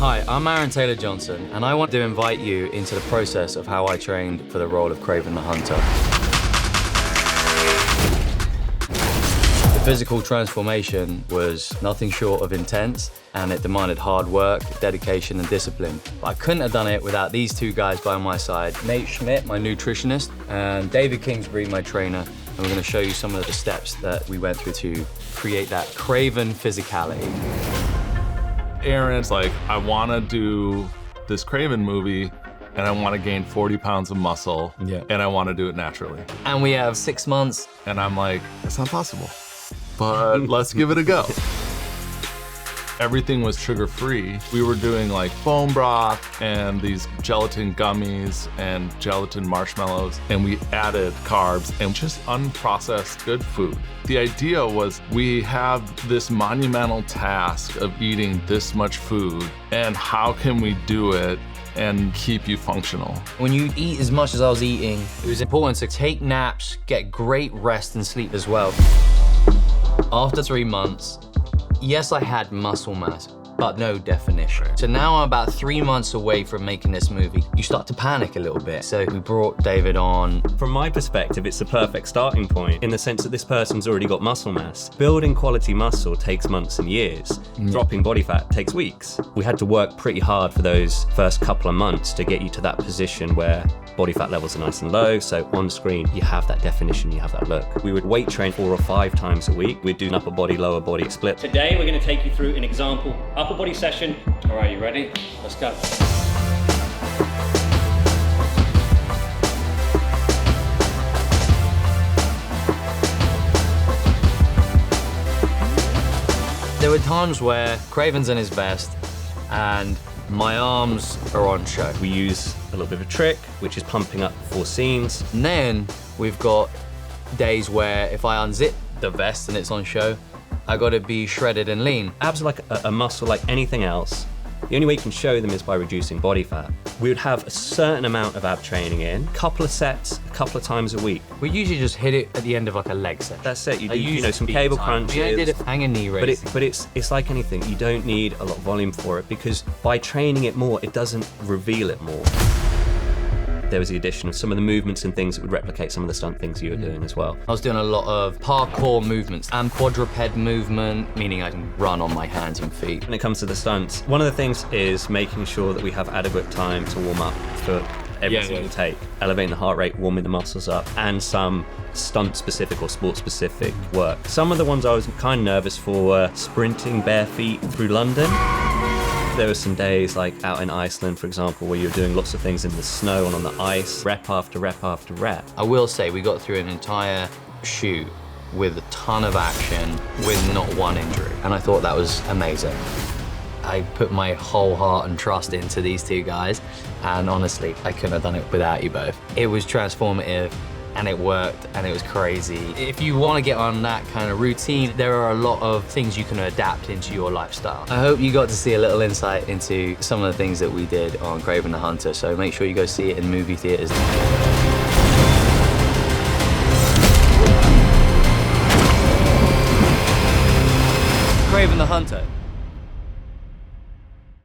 Hi, I'm Aaron Taylor Johnson, and I want to invite you into the process of how I trained for the role of Kraven the Hunter. The physical transformation was nothing short of intense, and it demanded hard work, dedication, and discipline. But I couldn't have done it without these two guys by my side. Nate Schmidt, my nutritionist, and David Kingsbury, my trainer. And we're going to show you some of the steps that we went through to create that Kraven physicality. Aaron's like, I want to do this Kraven movie and I want to gain 40 pounds of muscle and I want to do it naturally. And we have 6 months. And I'm like, it's not possible, but let's give it a go. Everything was sugar-free. We were doing like bone broth and these gelatin gummies and gelatin marshmallows, and we added carbs and just unprocessed good food. The idea was we have this monumental task of eating this much food, and how can we do it and keep you functional? When you eat as much as I was eating, it was important to take naps, get great rest and sleep as well. After 3 months, yes, I had muscle mass, but no definition. So now I'm about 3 months away from making this movie. You start to panic a little bit. So we brought David on. From my perspective, it's the perfect starting point in the sense that this person's already got muscle mass. Building quality muscle takes months and years. Dropping body fat takes weeks. We had to work pretty hard for those first couple of months to get you to that position where body fat levels are nice and low, so on screen you have that definition, you have that look. We would weight train 4 or 5 times a week. We'd do an upper body, lower body split. Today we're going to take you through an example upper body session. All right, you ready? Let's go. There were times where Kraven's in his best and my arms are on show. We use a little bit of a trick, which is pumping up before scenes. And then we've got days where if I unzip the vest and it's on show, I gotta be shredded and lean. Abs are like a muscle like anything else. The only way you can show them is by reducing body fat. We would have a certain amount of ab training in, a couple of sets, a couple of times a week. We usually just hit it at the end of like a leg set. That's it. You do some cable crunches. Yeah, I did a hanging knee raise. But it's like anything. You don't need a lot of volume for it because by training it more, it doesn't reveal it more. There was the addition of some of the movements and things that would replicate some of the stunt things you were doing as well. I was doing a lot of parkour movements and quadruped movement, meaning I can run on my hands and feet. When it comes to the stunts, one of the things is making sure that we have adequate time to warm up for every single take. Elevating the heart rate, warming the muscles up, and some stunt-specific or sport-specific work. Some of the ones I was kind of nervous for were sprinting bare feet through London. There were some days like out in Iceland, for example, where you're doing lots of things in the snow and on the ice, rep after rep after rep. I will say we got through an entire shoot with a ton of action with not one injury, and I thought that was amazing. I put my whole heart and trust into these two guys, and honestly, I couldn't have done it without you both. It was transformative, and it worked, and it was crazy. If you want to get on that kind of routine, there are a lot of things you can adapt into your lifestyle. I hope you got to see a little insight into some of the things that we did on Kraven the Hunter, so make sure you go see it in movie theaters. Kraven the Hunter.